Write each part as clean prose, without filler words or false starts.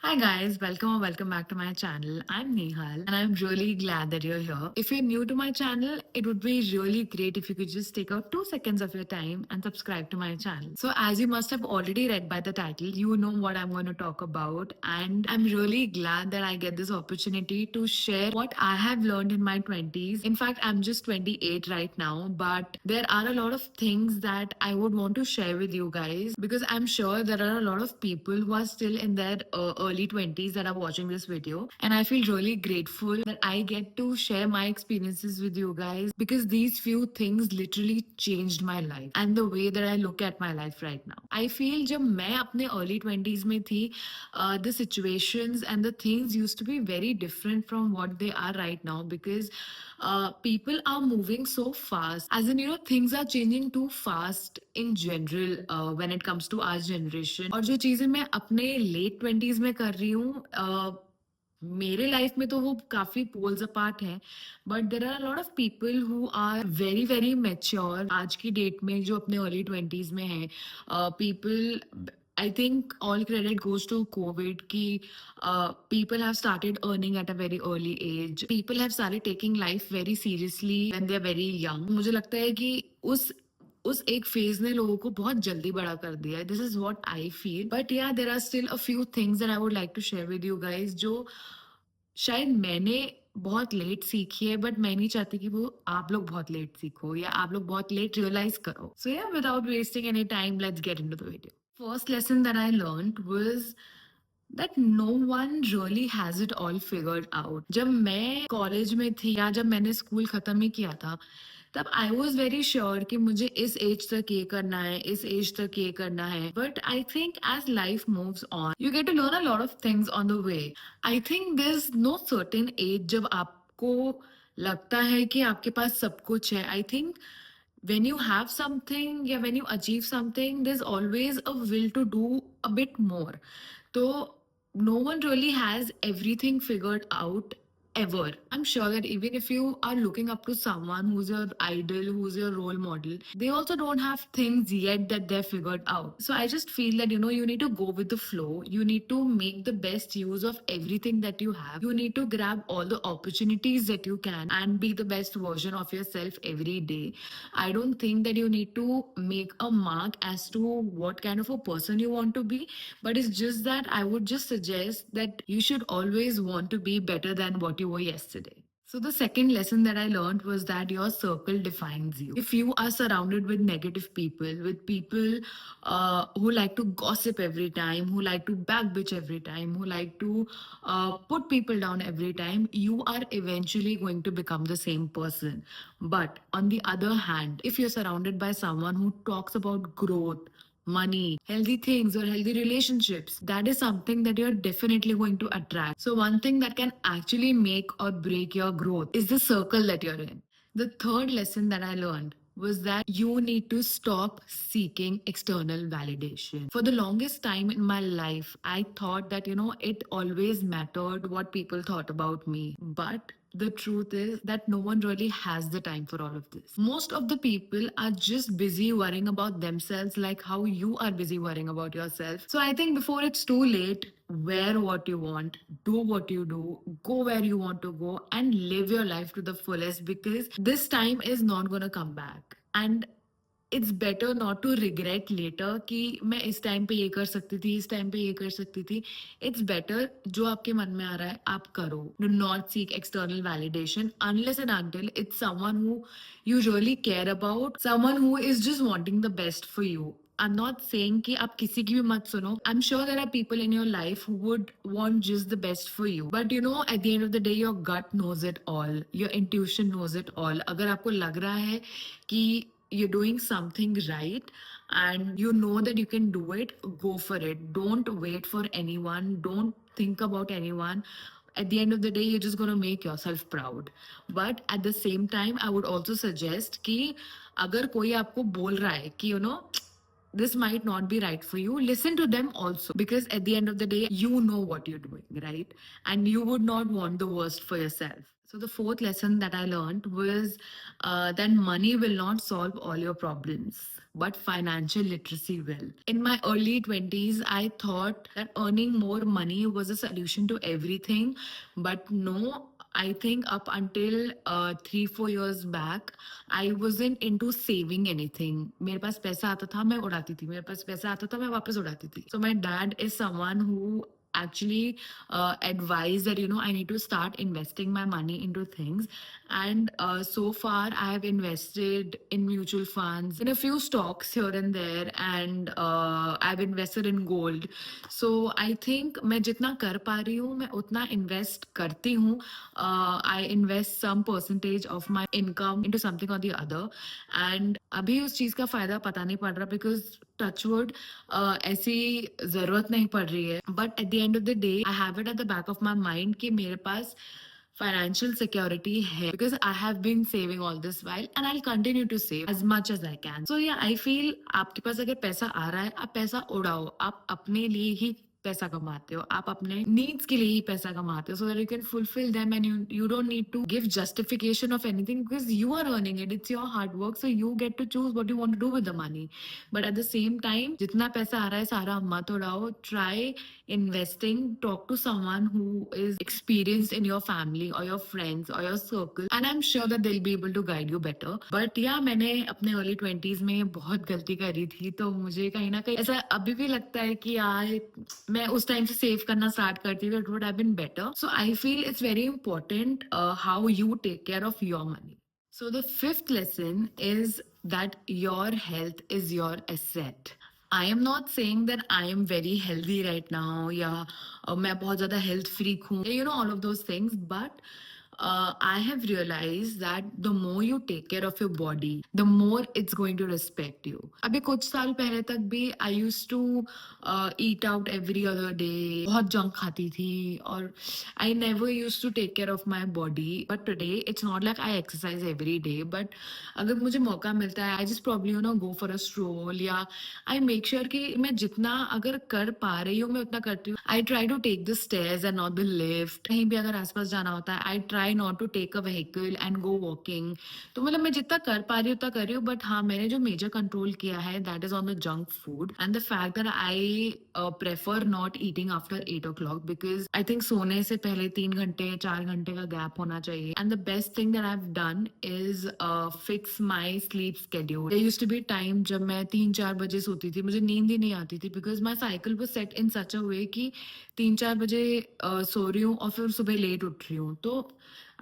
Hi guys, welcome or welcome back to my channel. I'm Nehal and I'm really glad that you're here. If you're new to my channel, it would be really great if you could just take out 2 seconds of your time and subscribe to my channel. So as you must have already read by the title, you know what I'm going to talk about, and I'm really glad that I get this opportunity to share what I have learned in my 20s. In fact, I'm just 28 right now, but there are a lot of things that I would want to share with you guys because I'm sure there are a lot of people who are still in their early 20s that are watching this video. And I feel really grateful that I get to share my experiences with you guys because these few things literally changed my life and the way that I look at my life right now. I feel जब मैं अपने early 20s में थी, the situations and the things used to be very different from what they are right now because people are moving so fast. As in, things are changing too fast in general when it comes to our generation. और जो चीजें मैं अपने late 20s में कर रही हूँ, मेरे लाइफ में तो वो काफी पोल्स अपार्ट है, but there are lot of people who are very very mature आज की डेट में जो अपने अर्ली 20s में है. People, I think all credit goes to COVID ki people have started earning at a very early age. People have started taking life very seriously when they are very young. मुझे लगता है कि उस एक phase ने लोगों को बहुत जल्दी बड़ा कर दिया है. This is what I feel, but yeah there are still a few things that I would like to share with you guys जो शायद मैंने बहुत लेट सीखी है, बट मैं नहीं चाहती कि वो आप लोग बहुत लेट सीखो या आप लोग बहुत लेट रियलाइज करो. सो या without wasting any time, let's get into the video. First lesson that I learned was that no one really has it all figured out. जब मैं कॉलेज में थी या जब मैंने स्कूल खत्म ही किया था, तब आई वॉज वेरी श्योर कि मुझे इस एज तक ये करना है, इस एज तक ये करना है. But I think as life moves on, you get to learn a lot of things on the way. I think there is no certain age जब आपको लगता है कि आपके पास सब कुछ है. I think when you have something, yeah, when you achieve something, there's always a will to do a bit more. So no one really has everything figured out ever. I'm sure that even if you are looking up to someone who's your idol, who's your role model, they also don't have things yet that they're figured out. So I just feel that, you need to go with the flow. You need to make the best use of everything that you have. You need to grab all the opportunities that you can and be the best version of yourself every day. I don't think that you need to make a mark as to what kind of a person you want to be, but it's just that I would just suggest that you should always want to be better than what you were yesterday. So the second lesson that I learned was that your circle defines you. If you are surrounded with negative people, with people who like to gossip every time, who like to backbitch every time, who like to put people down every time, you are eventually going to become the same person. But on the other hand, if you're surrounded by someone who talks about growth, money, healthy things, or healthy relationships, that is something that you're definitely going to attract. So, one thing that can actually make or break your growth is the circle that you're in. The third lesson that I learned was that you need to stop seeking external validation. For the longest time in my life, I thought that, it always mattered what people thought about me. But the truth is that no one really has the time for all of this. Most of the people are just busy worrying about themselves, like how you are busy worrying about yourself. So I think before it's too late, wear what you want, do what you do, go where you want to go, and live your life to the fullest because this time is not going to come back. And it's better not to regret later कि मैं इस time पे ये कर सकती थी, इस time पे ये कर सकती थी. इट्स बेटर जो आपके मन में आ रहा है आप करो. Do not seek external validation unless and until it's someone who you really care about, someone who is just wanting the best for you. I'm not saying कि आप किसी की भी मत सुनो. I'm sure there are people in your life who would want just the best for you. But at the end of the day, your gut knows it all. Your intuition knows it all. अगर आपको लग रहा है कि you're doing something right and you know that you can do it, go for it. Don't wait for anyone. Don't think about anyone. At the end of the day, you're just going to make yourself proud. But at the same time, I would also suggest कि अगर कोई आपको बोल रहा है कि this might not be right for you, listen to them also, because at the end of the day, you know what you're doing, right? And you would not want the worst for yourself. So the fourth lesson that I learned was that money will not solve all your problems. but financial literacy will. In my early 20s, I thought that earning more money was a solution to everything, but no. I think up until 3-4 years back, I wasn't into saving anything. मेरे पास पैसा आता था मैं उड़ाती थी, मेरे पास पैसा आता था मैं वापस उड़ाती थी. So my dad is someone who actually advised that I need to start investing my money into things, and so far I have invested in mutual funds, in a few stocks here and there, and I've invested in gold. So I think मैं जितना कर पा रही हूँ मैं उतना invest करती हूँ. I invest some percentage of my income into something or the other, and अभी उस चीज का फायदा पता नहीं पड़ रहा because टचवुड ऐसी जरूरत नहीं पड़ रही है. But at the end of the day I have it at the back of my mind कि मेरे पास फाइनेंशियल सिक्योरिटी है because I have been saving all this while and I continue to save as much as I can. So yeah I feel आपके पास अगर पैसा आ रहा है आप पैसा उड़ाओ. आप अपने लिए ही पैसा कमाते हो, आप अपने नीड्स के लिए ही पैसा कमाते हो, so that you can fulfil them and you don't need to give justification of anything because you are earning it. It's your hard work, so you get to choose what you want to do with the money. But at the same time, जितना पैसा आ रहा है सारा मत उड़ाओ. Try investing. Talk to someone who is experienced in your family or your friends or your circle, and I'm sure that they'll be able to guide you better. But yeah, मैंने अपने early 20s में बहुत गलती करी थी, तो मुझे कहीं ना कहीं ऐसा अभी भी लगता है कि यार मैं उस टाइम से सेव करना स्टार्ट करती तो it would have been better. So I feel it's very important how you take care of your money. So the fifth lesson is that your health is your asset. I am not saying that I am very healthy right now, या मैं बहुत ज़्यादा health freak हूँ, all of those things, but I have realized that the more you take care of your body, the more it's going to respect you. अभी कुछ साल पहले तक भी I used to eat out every other day, बहुत junk खाती थी, और I never used to take care of my body. But today it's not like I exercise every day, but अगर मुझे मौका मिलता है I just probably go for a stroll, या I make sure कि मैं जितना अगर कर पा रही हूँ मैं उतना करती हूँ. I try to take the stairs and not the lift. कहीं भी अगर आसपास जाना होता है I try not to take a vehicle and go walking. तो मतलब मैं जितना कर पा रही हूँ उतना कर रही हूँ. बट हाँ, मैंने जो मेजर कंट्रोल किया है that is on the junk food and the fact that I prefer not eating after 8 o'clock because I think सोने से पहले 3 घंटे 4 घंटे का गैप होना चाहिए. And the best thing that I've done is fix my sleep schedule. There used to be time जब मैं 3-4 बजे सोती थी, मुझे नींद ही नहीं आती थी because my cycle was set in such a way कि 3-4 बजे सो रही हूँ और फिर सुबह लेट उठ रही हूँ. तो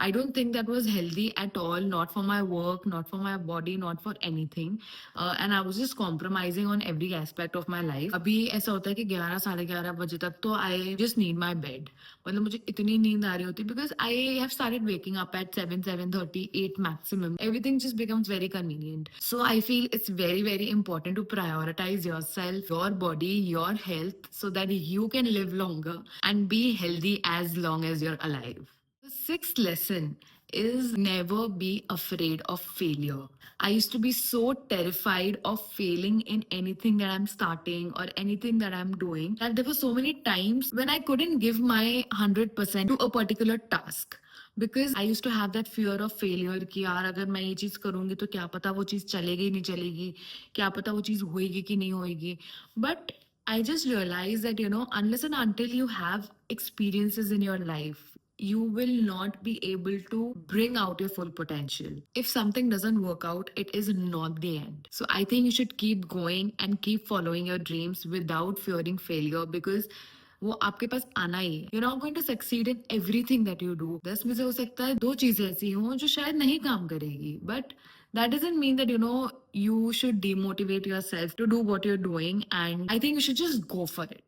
I don't think that was healthy at all, not for my work, not for my body, not for anything. And I was just compromising on every aspect of my life. अभी ऐसा होता है कि 11 साढ़े 11 बजे तक तो I just need my bed. मतलब मुझे इतनी नींद आ रही होती because I have started waking up at 7, 7:30, 8 maximum. Everything just becomes very convenient. So I feel it's very, very important to prioritize yourself, your body, your health so that you can live longer and be healthy as long as you're alive. The sixth lesson is never be afraid of failure. I used to be so terrified of failing in anything that I'm starting or anything that I'm doing that there were so many times when I couldn't give my 100% to a particular task. Because I used to have that fear of failure कि यार अगर मैं ये चीज करूंगी तो क्या पता वो चीज चलेगी नहीं चलेगी, क्या पता वो चीज होएगी कि नहीं होएगी. But I just realized that, unless and until you have experiences in your life, you will not be able to bring out your full potential. If something doesn't work out, it is not the end. So I think you should keep going and keep following your dreams without fearing failure because वो आपके पास आना ही है. You're not going to succeed in everything that you do. 10 में से हो सकता है 2 चीजें ऐसी हों जो शायद नहीं काम करेगी. But that doesn't mean that, you should demotivate yourself to do what you're doing. And I think you should just go for it.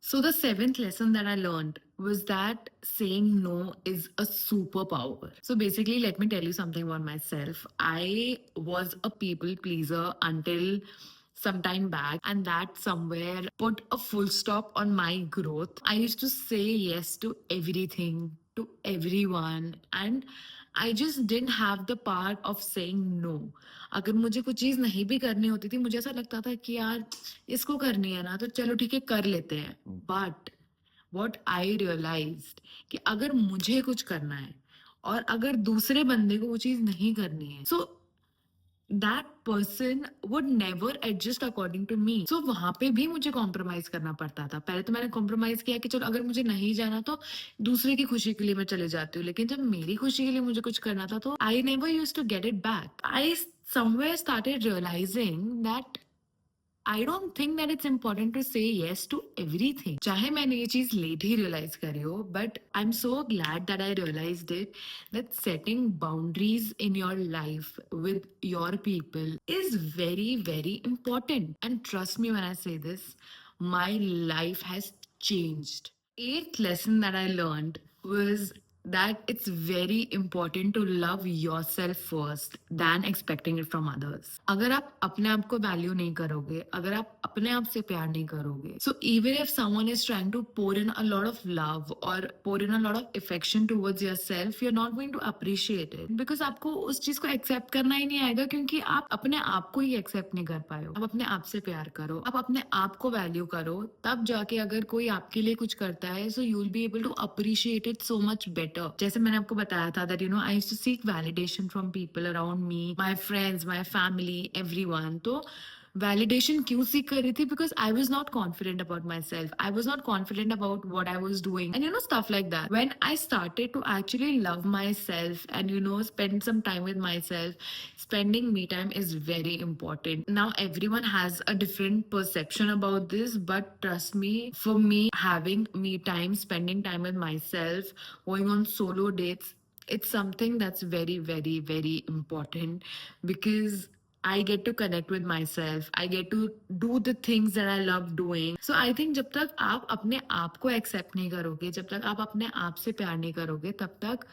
So the seventh lesson that I learned was that saying no is a superpower. So basically, let me tell you something about myself. I was a people pleaser until some time back, and that somewhere put a full stop on my growth. I used to say yes to everything, to everyone, and I just didn't have the part of saying no. अगर मुझे कुछ चीज नहीं भी करनी होती थी, मुझे ऐसा लगता था कि यार इसको करनी है ना तो चलो ठीक है कर लेते हैं. बट वॉट आई रियलाइज्ड कि अगर मुझे कुछ करना है और अगर दूसरे बंदे को वो चीज नहीं करनी है, सो that person would never adjust according to me. So वहां पे भी मुझे कॉम्प्रोमाइज करना पड़ता था. पहले तो मैंने कॉम्प्रोमाइज किया कि चलो अगर मुझे नहीं जाना तो दूसरे की खुशी के लिए मैं चले जाती हूँ, लेकिन जब मेरी खुशी के लिए मुझे कुछ करना था तो I never use to get it back. I somewhere started realizing that I don't think that it's important to say yes to everything. चाहे मैंने ये चीज लेट ही realize करी हो, but I'm so glad that I realized it, that setting boundaries in your life with your people is very, very important. And trust me when I say this, my life has changed. Eighth lesson that I learned was that it's very important to love yourself first than expecting it from others. अगर आप अपने आप को value नहीं करोगे, अगर आप अपने आप से प्यार नहीं करोगे, so even if someone is trying to pour in a lot of love or pour in a lot of affection towards yourself, you're not going to appreciate it because आपको उस चीज को एक्सेप्ट करना ही नहीं आएगा, क्योंकि आप अपने आप को ही एक्सेप्ट नहीं कर पाए हो. आप अपने आप से प्यार करो, आप अपने आप को वैल्यू करो, तब जाके अगर कोई आपके लिए कुछ करता है, so you'll be able to appreciate it so much better. जैसे मैंने आपको बताया था that I used to seek validation from people around me, my friends, my family, everyone. तो validation क्यों सीख कर रही थी? Because I was not confident about myself. I was not confident about what I was doing. And stuff like that. When I started to actually love myself and spend some time with myself, spending me time is very important. Now everyone has a different perception about this, but trust me, for me, having me time, spending time with myself, going on solo dates, it's something that's very, very, very important because I get to connect with myself. I get to do the things that I love doing. So I think जब तक आप अपने आप को accept नहीं करोगे, जब तक आप अपने आप से प्यार नहीं करोगे, तब तक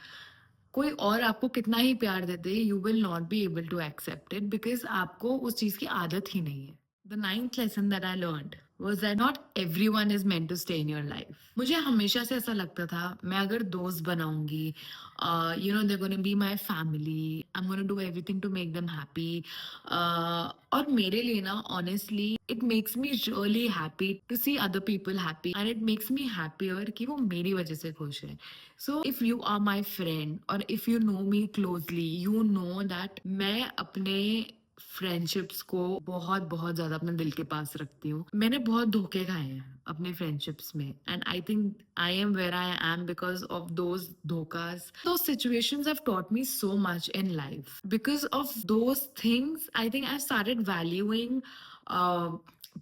कोई और आपको कितना ही प्यार देते, you will not be able to accept it because आपको उस चीज की आदत ही नहीं है. The ninth lesson that I learned was that not everyone is meant to stay in your life. मुझे हमेशा से ऐसा लगता था, मैं अगर दोस्त बनाऊंगी, they're going to be my family, I'm going to do everything to make them happy. और मेरे लिए ना, honestly, it makes me really happy to see other people happy and it makes me happier कि वो मेरी वजह से खुश है. So if you are my friend or if you know me closely, you know that मैं अपने friendships को बहुत बहुत ज्यादा अपने दिल के पास रखती हूँ. मैंने बहुत धोखे खाए हैं अपने फ्रेंडशिप्स में and I think I am where I am because of those धोखास. Those situations have taught me so much in life. Because of those things, I think I started valuing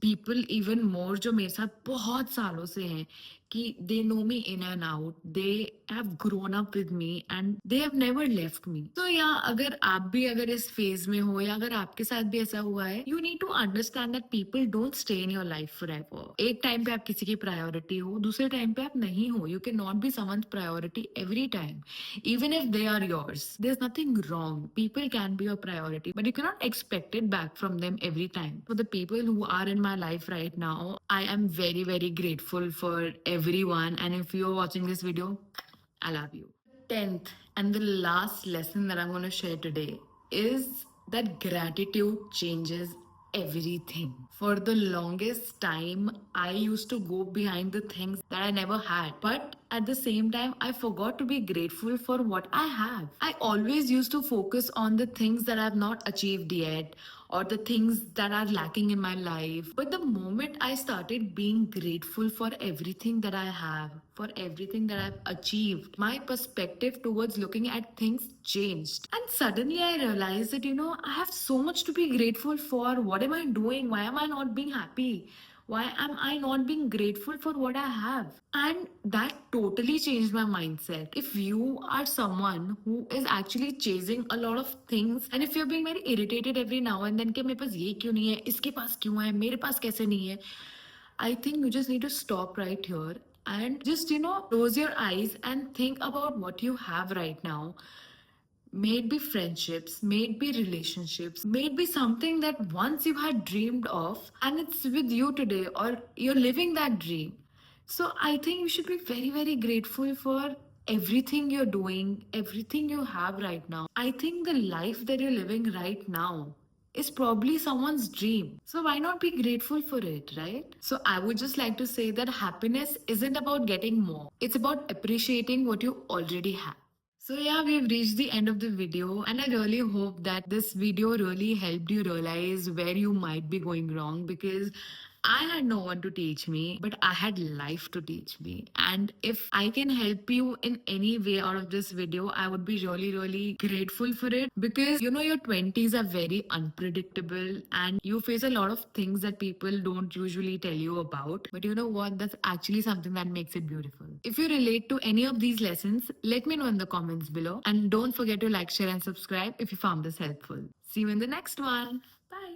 people even more जो मेरे साथ बहुत सालों से हैं, कि they know me in and out, they have grown up with me and they have never left me. So yeah, अगर आप भी अगर इस फेज में हो या अगर आपके साथ भी ऐसा हुआ है, you need to understand that people don't stay in your life forever. एक टाइम पे आप किसी की प्रायोरिटी हो, दूसरे टाइम पे आप नहीं हो. You cannot be someone's priority every time, even if they are yours. There's nothing wrong. People can be your priority, but you cannot expect it back from them every time. For the people who are in my life right now, I am very, very grateful for everyone. And if you're watching this video, I love you. 10th and the last lesson that I'm going to share today is that gratitude changes everything. For the longest time, I used to go behind the things that I never had. But at the same time, I forgot to be grateful for what I have. I always used to focus on the things that I have not achieved yet or the things that are lacking in my life. But the moment I started being grateful for everything that I have, for everything that I've achieved, my perspective towards looking at things changed. And suddenly I realized that, I have so much to be grateful for. What am I doing? Why am I not being happy? Why am I not being grateful for what I have? And that totally changed my mindset. If you are someone who is actually chasing a lot of things and if you're being very irritated every now and then कि मेरे पास ये क्यों नहीं है, इसके पास क्यों है, मेरे पास कैसे नहीं है, I think you just need to stop right here and just, close your eyes and think about what you have right now. May it be friendships, may it be relationships, may it be something that once you had dreamed of and it's with you today or you're living that dream. So I think you should be very, very grateful for everything you're doing, everything you have right now. I think the life that you're living right now is probably someone's dream. So why not be grateful for it, right? So I would just like to say that happiness isn't about getting more. It's about appreciating what you already have. So yeah, we've reached the end of the video, and I really hope that this video really helped you realize where you might be going wrong, because I had no one to teach me, but I had life to teach me. And if I can help you in any way out of this video, I would be really, really grateful for it, because your 20s are very unpredictable and you face a lot of things that people don't usually tell you about. But you know what? That's actually something that makes it beautiful. If you relate to any of these lessons, let me know in the comments below. And don't forget to like, share, and subscribe if you found this helpful. See you in the next one. Bye.